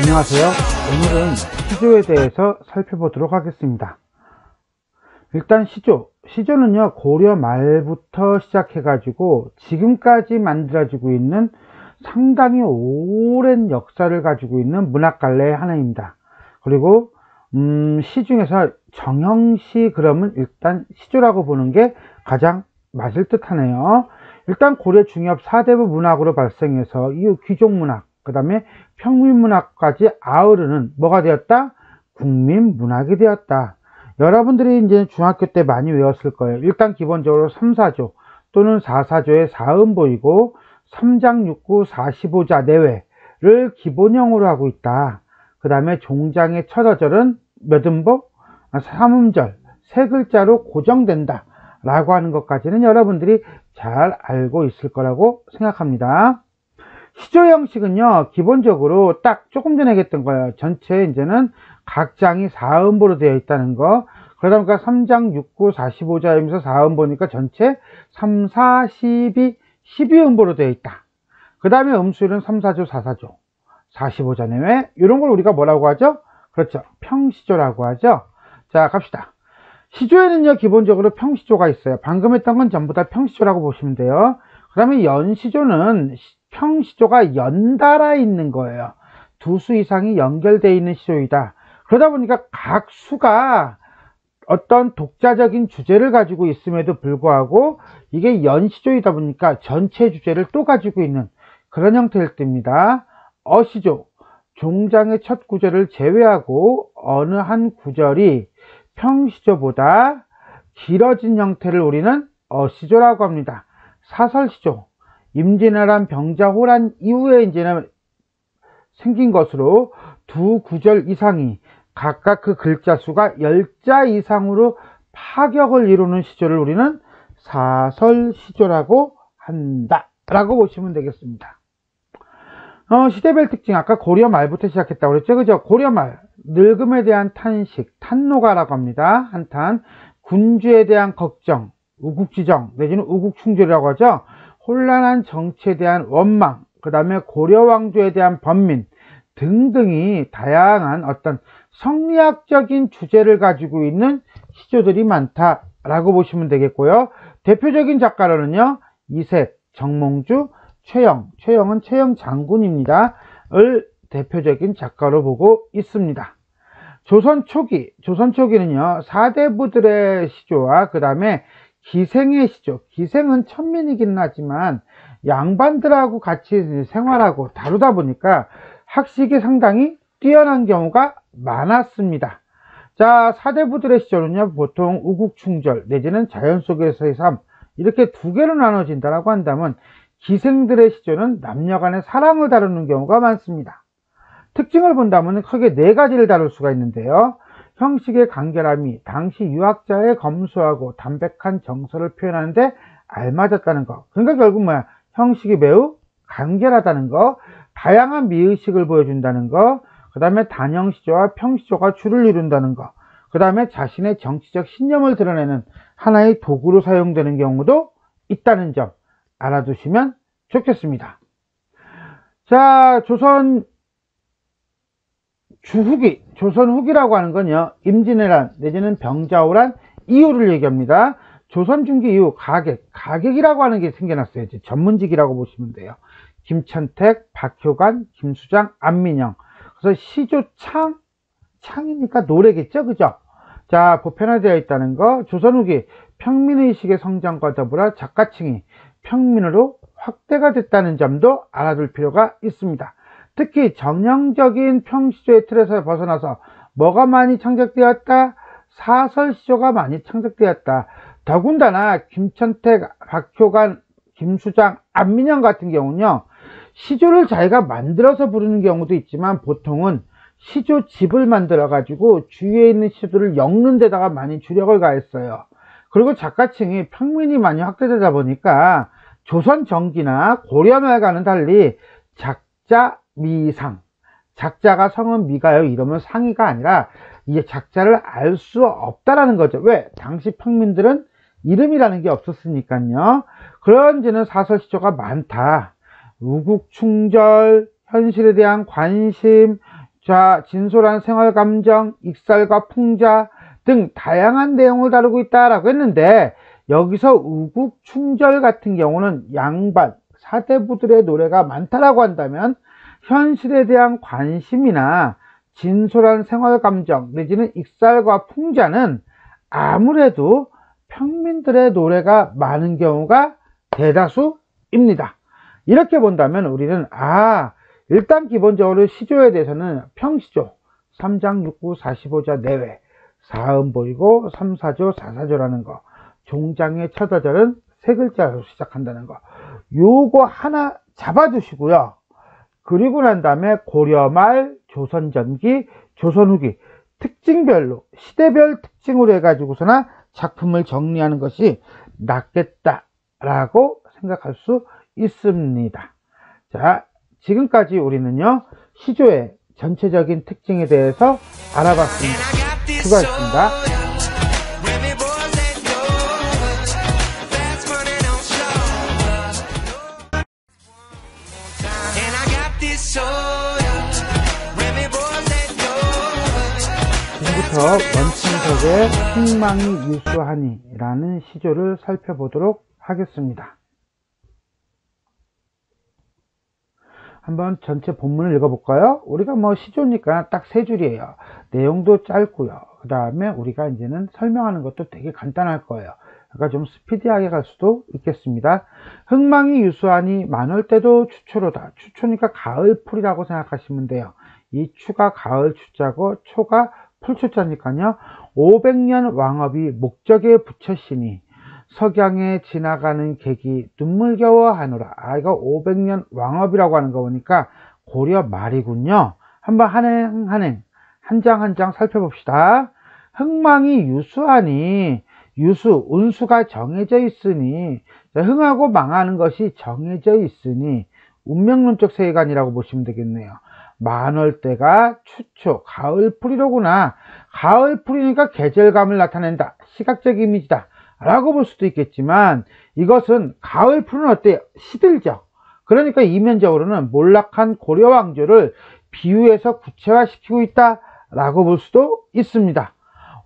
안녕하세요. 오늘은 시조에 대해서 살펴보도록 하겠습니다. 일단 시조는요 고려 말부터 시작해 가지고 지금까지 만들어지고 있는 상당히 오랜 역사를 가지고 있는 문학갈래의 하나입니다. 그리고 시 중에서 정형시 그러면 일단 시조라고 보는 게 가장 맞을 듯 하네요. 일단 고려 중엽 4대부 문학으로 발생해서 이후 귀족문학, 그 다음에 평민문학까지 아우르는 뭐가 되었다? 국민문학이 되었다. 여러분들이 이제 중학교 때 많이 외웠을 거예요. 일단 기본적으로 3사조 또는 4사조의 사음보이고 3장 6구 45자 내외를 기본형으로 하고 있다. 그 다음에 종장의 첫 어절은 몇 음보? 3음절, 세 글자로 고정된다 라고 하는 것까지는 여러분들이 잘 알고 있을 거라고 생각합니다. 시조 형식은요 기본적으로 딱 조금 전에 얘기했던 거예요. 전체 이제는 각 장이 4음보로 되어 있다는 거. 그러다 보니까 3장 6구 45자이면서 4음보니까 전체 3, 4, 12, 12음보로 되어 있다. 그 다음에 음수일은 3사조 4사조 45자 내외, 이런 걸 우리가 뭐라고 하죠? 그렇죠, 평시조라고 하죠. 자, 갑시다. 시조에는요 기본적으로 평시조가 있어요. 방금 했던 건 전부 다 평시조라고 보시면 돼요. 그 다음에 연시조는 평시조가 연달아 있는 거예요. 두 수 이상이 연결되어 있는 시조이다. 그러다 보니까 각 수가 어떤 독자적인 주제를 가지고 있음에도 불구하고 이게 연시조이다 보니까 전체 주제를 또 가지고 있는 그런 형태일 때입니다. 어시조, 종장의 첫 구절을 제외하고 어느 한 구절이 평시조보다 길어진 형태를 우리는 어시조라고 합니다. 사설시조, 임진왜란 병자호란 이후에 이제는 생긴 것으로 두 구절 이상이 각각 그 글자 수가 10자 이상으로 파격을 이루는 시조를 우리는 사설시조라고 한다 라고 보시면 되겠습니다. 시대별 특징, 아까 고려 말부터 시작했다고 그랬죠, 그죠? 고려 말, 늙음에 대한 탄식, 탄노가라고 합니다. 한탄, 군주에 대한 걱정, 우국지정 내지는 우국충졸이라고 하죠. 혼란한 정치에 대한 원망, 그 다음에 고려 왕조에 대한 번민 등등이 다양한 어떤 성리학적인 주제를 가지고 있는 시조들이 많다라고 보시면 되겠고요. 대표적인 작가로는요 이색, 정몽주, 최영은 최영 장군입니다. 을 대표적인 작가로 보고 있습니다. 조선 초기는요 4대부들의 시조와 그 다음에 기생의 시조, 기생은 천민이긴 하지만 양반들하고 같이 생활하고 다루다 보니까 학식이 상당히 뛰어난 경우가 많았습니다. 자, 4대부들의 시조는요 보통 우국충절 내지는 자연 속에서의 삶, 이렇게 두 개로 나눠진다라고 한다면 기생들의 시조는 남녀간의 사랑을 다루는 경우가 많습니다. 특징을 본다면 크게 네 가지를 다룰 수가 있는데요. 형식의 간결함이 당시 유학자의 검소하고 담백한 정서를 표현하는데 알맞았다는 거. 그러니까 결국 뭐야? 형식이 매우 간결하다는 거, 다양한 미의식을 보여준다는 거, 그 다음에 단형시조와 평시조가 줄을 이룬다는 거, 그 다음에 자신의 정치적 신념을 드러내는 하나의 도구로 사용되는 경우도 있다는 점 알아두시면 좋겠습니다. 자, 조선 후기라고 하는 건요 임진왜란 내지는 병자호란 이후를 얘기합니다. 조선 중기 이후 가객이라고 하는 게 생겨났어요. 이제 전문직이라고 보시면 돼요. 김천택, 박효관, 김수장, 안민영. 그래서 시조 창이니까 노래겠죠, 그죠? 자, 보편화되어 있다는 거. 조선 후기 평민의식의 성장과 더불어 작가층이 평민으로 확대가 됐다는 점도 알아둘 필요가 있습니다. 특히 정형적인 평시조의 틀에서 벗어나서 뭐가 많이 창작되었다? 사설시조가 많이 창작되었다. 더군다나 김천택, 박효관, 김수장, 안민영 같은 경우는요 시조를 자기가 만들어서 부르는 경우도 있지만 보통은 시조집을 만들어 가지고 주위에 있는 시조들을 엮는 데다가 많이 주력을 가했어요. 그리고 작가층이 평민이 많이 확대되다 보니까 조선 전기나 고려 말과는 달리 작자 미상, 작자가 성은 미가요 이러면 상이가 아니라 이게 작자를 알 수 없다라는 거죠. 왜? 당시 평민들은 이름이라는 게 없었으니까요. 그런지는 사설시조가 많다. 우국충절, 현실에 대한 관심, 자, 진솔한 생활감정, 익살과 풍자 등 다양한 내용을 다루고 있다라고 했는데, 여기서 우국충절 같은 경우는 양반, 사대부들의 노래가 많다라고 한다면, 현실에 대한 관심이나 진솔한 생활감정 내지는 익살과 풍자는 아무래도 평민들의 노래가 많은 경우가 대다수입니다. 이렇게 본다면 우리는 일단 기본적으로 시조에 대해서는 평시조 3장 6구 45자 내외, 사음보이고 3사조 4사조라는 거, 종장의 첫 어절은 세 글자로 시작한다는 거, 요거 하나 잡아두시고요. 그리고 난 다음에 고려말, 조선전기, 조선후기 특징별로 시대별 특징으로 해가지고서나 작품을 정리하는 것이 낫겠다라고 생각할 수 있습니다. 자, 지금까지 우리는요, 시조의 전체적인 특징에 대해서 알아봤습니다. 수고하셨습니다. 지금부터 원춘석의 흥망이 유수하니라는 시조를 살펴보도록 하겠습니다. 한번 전체 본문을 읽어볼까요? 우리가 시조니까 딱 세 줄이에요. 내용도 짧고요. 그 다음에 우리가 이제는 설명하는 것도 되게 간단할 거예요. 그러니까 좀 스피디하게 갈 수도 있겠습니다. 흥망이 유수하니 많을 때도 추초로다. 추초니까 가을풀이라고 생각하시면 돼요. 이 추가 가을 추자고 초가 풀초자니까요. 500년 왕업이 목적에 붙였으니 석양에 지나가는 객이 눈물겨워 하노라. 이거 500년 왕업이라고 하는 거 보니까 고려 말이군요. 한번 한행 한 장 한 장 살펴봅시다. 흥망이 유수하니, 유수 운수가 정해져 있으니, 흥하고 망하는 것이 정해져 있으니 운명론적 세계관이라고 보시면 되겠네요. 만월때가 추초 가을풀이로구나. 가을풀이니까 계절감을 나타낸다. 시각적 이미지다 라고 볼 수도 있겠지만, 이것은 가을풀은 어때요? 시들죠. 그러니까 이면적으로는 몰락한 고려 왕조를 비유해서 구체화시키고 있다 라고 볼 수도 있습니다.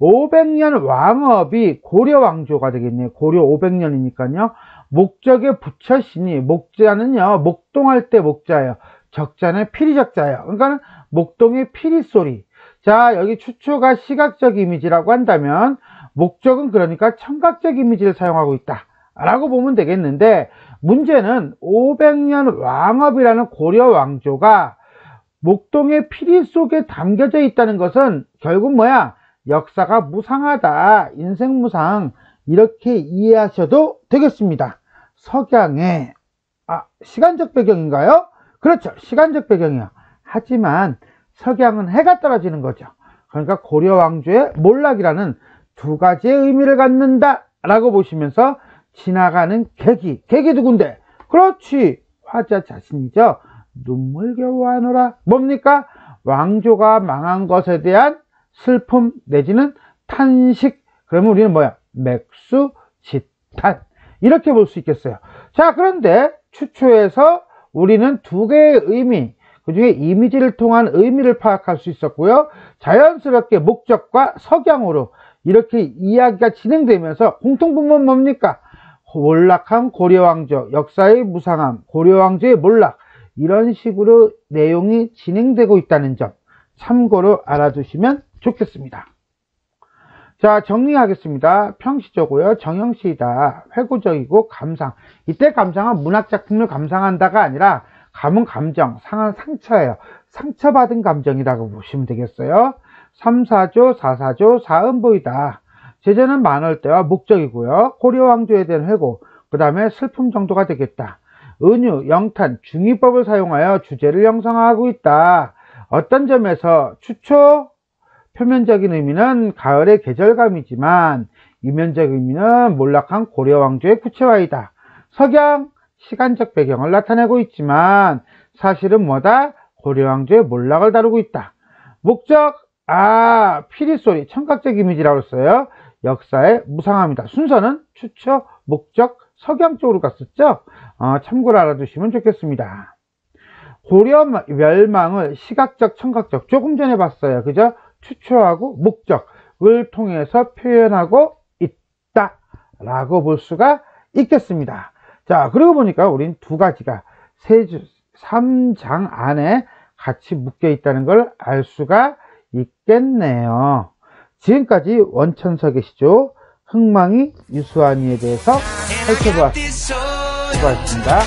500년 왕업이 고려 왕조가 되겠네요. 고려 500년이니까요. 목적에 붙였으니, 목자는요, 목동할 때 목자예요. 적자는 피리적자예요. 그러니까 목동의 피리소리. 자, 여기 추초가 시각적 이미지라고 한다면 목적은 그러니까 청각적 이미지를 사용하고 있다 라고 보면 되겠는데, 문제는 500년 왕업이라는 고려 왕조가 목동의 피리 속에 담겨져 있다는 것은 결국 뭐야? 역사가 무상하다, 인생 무상, 이렇게 이해하셔도 되겠습니다. 석양의 시간적 배경인가요? 그렇죠, 시간적 배경이요. 하지만 석양은 해가 떨어지는 거죠. 그러니까 고려 왕조의 몰락이라는 두 가지의 의미를 갖는다 라고 보시면서 지나가는 객이 누군데? 그렇지, 화자 자신이죠. 눈물겨워 하노라. 뭡니까? 왕조가 망한 것에 대한 슬픔 내지는 탄식. 그러면 우리는 뭐야? 맥수지탄, 이렇게 볼 수 있겠어요. 자, 그런데 추초에서 우리는 두 개의 의미, 그 중에 이미지를 통한 의미를 파악할 수 있었고요. 자연스럽게 목적과 석양으로 이렇게 이야기가 진행되면서 공통분모는 뭡니까? 몰락한 고려왕조, 역사의 무상함, 고려왕조의 몰락, 이런 식으로 내용이 진행되고 있다는 점 참고로 알아두시면 좋겠습니다. 자, 정리하겠습니다. 평시조고요. 정형시이다. 회고적이고 감상. 이때 감상은 문학작품을 감상한다가 아니라 감은 감정, 상은 상처예요. 상처받은 감정이라고 보시면 되겠어요. 3사조, 4사조, 사음보이다. 제재는 만월때와 목적이고요. 고려왕조에 대한 회고, 그 다음에 슬픔 정도가 되겠다. 은유, 영탄, 중의법을 사용하여 주제를 형성하고 있다. 어떤 점에서 추초, 표면적인 의미는 가을의 계절감이지만 이면적 의미는 몰락한 고려왕조의 구체화이다. 석양, 시간적 배경을 나타내고 있지만 사실은 뭐다? 고려왕조의 몰락을 다루고 있다. 목적, 피리소리, 청각적 이미지라고 했어요. 역사에 무상합니다. 순서는 추처, 목적, 석양 쪽으로 갔었죠. 참고로 알아두시면 좋겠습니다. 고려 멸망을 시각적, 청각적 조금 전에 봤어요. 그죠? 추초하고 목적을 통해서 표현하고 있다 라고 볼 수가 있겠습니다. 자, 그러고 보니까 우린 두 가지가 3장 안에 같이 묶여 있다는 걸 알 수가 있겠네요. 지금까지 원천석의 시조 흥망이 유수한이에 대해서 살펴보았습니다. 수고하셨습니다.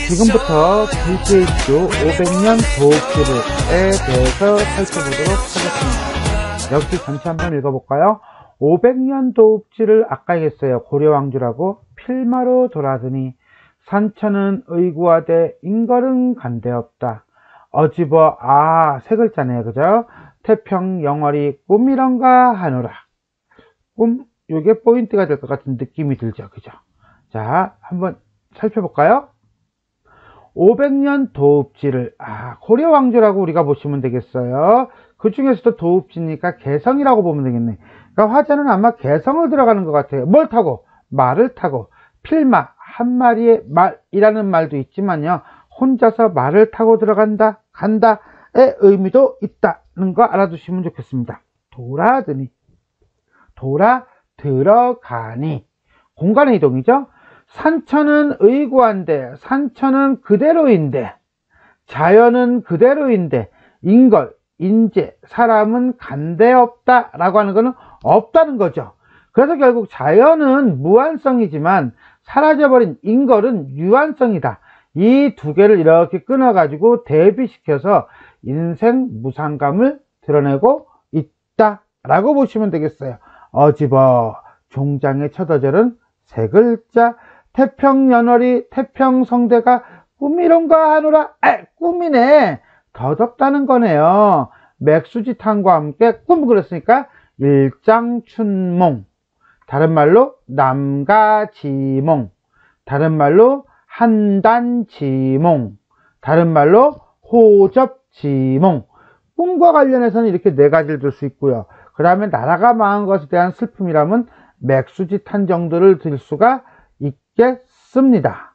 지금부터 길제의 시조 500년 도읍지에 대해서 살펴보도록 하겠습니다. 역시 전체 한번 읽어볼까요? 500년 도읍지를 아까 얘기했어요. 고려왕주라고 필마로 돌아드니 산천은 의구하되 인걸은 간대없다. 어집어 세 글자네요. 그죠? 태평 영월이 꿈이런가 하노라. 꿈, 요게 포인트가 될 것 같은 느낌이 들죠. 그죠? 자, 한번 살펴볼까요? 500년 도읍지를 고려왕조라고 우리가 보시면 되겠어요. 그 중에서도 도읍지니까 개성이라고 보면 되겠네. 그러니까 화자는 아마 개성을 들어가는 것 같아요. 뭘 타고? 말을 타고. 필마, 한 마리의 말이라는 말도 있지만요, 혼자서 말을 타고 들어간다, 간다의 의미도 있다는 거 알아두시면 좋겠습니다. 돌아드니, 들어가니, 공간의 이동이죠. 산천은 의구한데, 산천은 그대로인데, 자연은 그대로인데, 인걸, 인재, 사람은 간대없다 라고 하는 것은 없다는 거죠. 그래서 결국 자연은 무한성이지만 사라져버린 인걸은 유한성이다. 이 두 개를 이렇게 끊어가지고 대비시켜서 인생 무상감을 드러내고 있다 라고 보시면 되겠어요. 어집어, 종장의 첫 어절은 세 글자. 태평연월이, 태평성대가 꿈이론가 하노라. 꿈이네. 더덥다는 거네요. 맥수지탄과 함께 꿈 그랬으니까 일장춘몽, 다른 말로 남가지몽, 다른 말로 한단지몽, 다른 말로 호접지몽. 꿈과 관련해서는 이렇게 네 가지를 들 수 있고요. 그 다음에 나라가 망한 것에 대한 슬픔이라면 맥수지탄 정도를 들 수가 있겠습니다.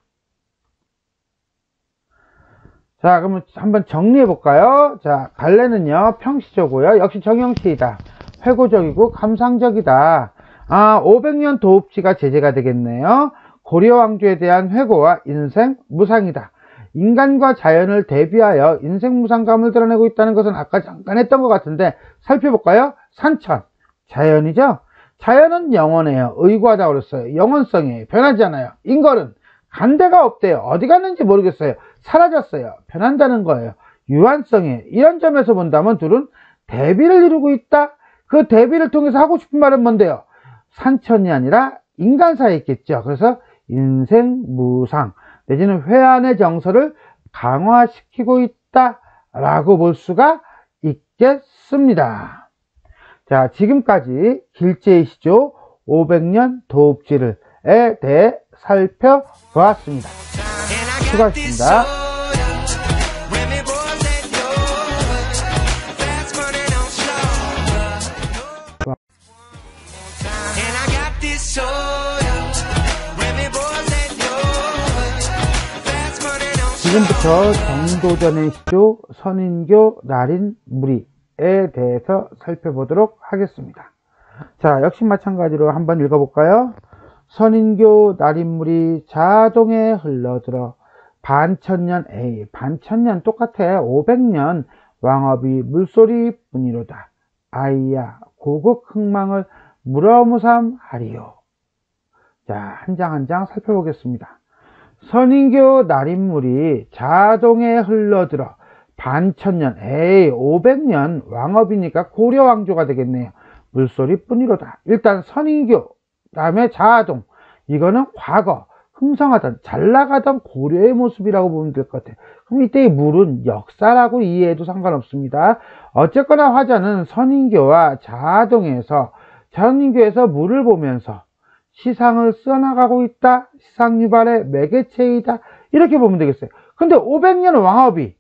자, 그러면 한번 정리해 볼까요? 자, 갈래는요, 평시적고요. 역시 정형시이다. 회고적이고 감상적이다. 500년 도읍지가 제재가 되겠네요. 고려왕조에 대한 회고와 인생 무상이다. 인간과 자연을 대비하여 인생 무상감을 드러내고 있다는 것은 아까 잠깐 했던 것 같은데 살펴볼까요? 산천, 자연이죠. 자연은 영원해요. 의구하다고 그랬어요. 영원성이에요. 변하지 않아요. 인걸은 간대가 없대요. 어디 갔는지 모르겠어요. 사라졌어요. 변한다는 거예요. 유한성이에요. 이런 점에서 본다면 둘은 대비를 이루고 있다. 그 대비를 통해서 하고 싶은 말은 뭔데요? 산천이 아니라 인간사에 있겠죠. 그래서 인생 무상 내지는 회한의 정서를 강화시키고 있다 라고 볼 수가 있겠습니다. 자, 지금까지 길제의 시조 500년 도읍지에 대해 살펴보았습니다. 수고하셨습니다. 지금부터 정도전의 시조 선인교 나린무리에 대해서 살펴보도록 하겠습니다. 자, 역시 마찬가지로 한번 읽어볼까요? 선인교 나린물이 자동에 흘러들어 반천년, 반천년 똑같아. 500년 왕업이 물소리뿐이로다. 아이야 고국 흥망을 무러무삼하리요. 자, 한 장 한 장 살펴보겠습니다. 선인교 나린물이 자동에 흘러들어 반천년, 500년 왕업이니까 고려왕조가 되겠네요. 물소리뿐이로다. 일단 선인교, 다음에 자동, 이거는 과거 흥성하던 잘 나가던 고려의 모습이라고 보면 될 것 같아요. 그럼 이때의 물은 역사라고 이해해도 상관없습니다. 어쨌거나 화자는 선인교와 자동에서 선인교에서 물을 보면서 시상을 써나가고 있다. 시상 유발의 매개체이다. 이렇게 보면 되겠어요. 근데 500년 왕업이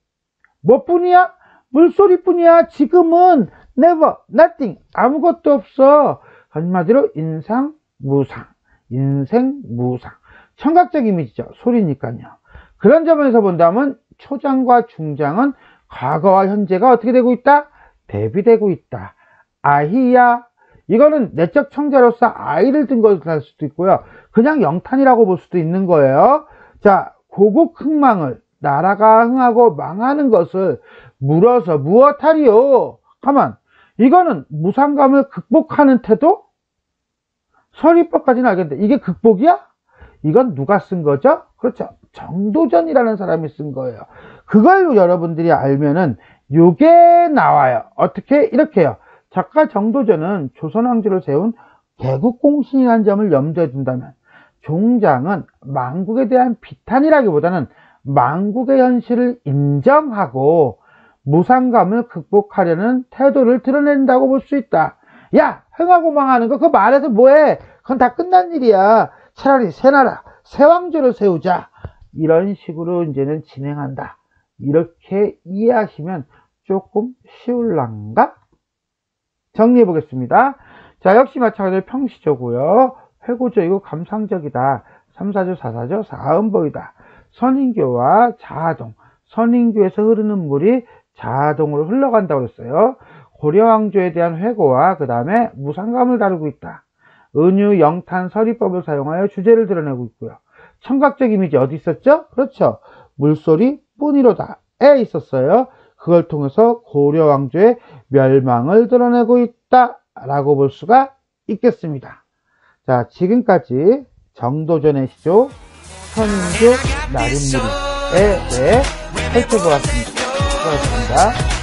뭐뿐이야? 물소리뿐이야. 지금은 never, nothing, 아무것도 없어. 한마디로 인상 무상, 인생 무상. 청각적 이미지죠. 소리니까요. 그런 점에서 본다면 초장과 중장은 과거와 현재가 어떻게 되고 있다? 대비되고 있다. 아히야. 이거는 내적 청자로서 아이를 든 것을 할 수도 있고요. 그냥 영탄이라고 볼 수도 있는 거예요. 자, 고국 흥망을, 나라가 흥하고 망하는 것을 물어서 무엇하리요? 가만. 이거는 무상감을 극복하는 태도? 설의법까지는 알겠는데 이게 극복이야? 이건 누가 쓴 거죠? 그렇죠. 정도전이라는 사람이 쓴 거예요. 그걸 여러분들이 알면은 요게 나와요. 어떻게? 이렇게요. 작가 정도전은 조선왕조를 세운 개국공신이라는 점을 염두에 둔다면 종장은 망국에 대한 비탄이라기보다는 망국의 현실을 인정하고 무상감을 극복하려는 태도를 드러낸다고 볼 수 있다. 야, 흥하고 망하는 거 그거 말해서 뭐해? 그건 다 끝난 일이야. 차라리 새 나라, 새 왕조를 세우자. 이런 식으로 이제는 진행한다. 이렇게 이해하시면 조금 쉬울란가? 정리해 보겠습니다. 자, 역시 마찬가지로 평시조고요. 회고조이고 감상적이다. 3사조, 4사조, 사음보이다. 선인교와 자하동. 선인교에서 흐르는 물이 자하동으로 흘러간다고 했어요. 고려왕조에 대한 회고와 그 다음에 무상감을 다루고 있다. 은유, 영탄, 서리법을 사용하여 주제를 드러내고 있고요. 청각적 이미지 어디 있었죠? 그렇죠. 물소리 뿐이로다에 있었어요. 그걸 통해서 고려왕조의 멸망을 드러내고 있다라고 볼 수가 있겠습니다. 자, 지금까지 정도전의 시조, 선인교, 나름무리에 대해 살펴보았습니다. 수고하셨습니다.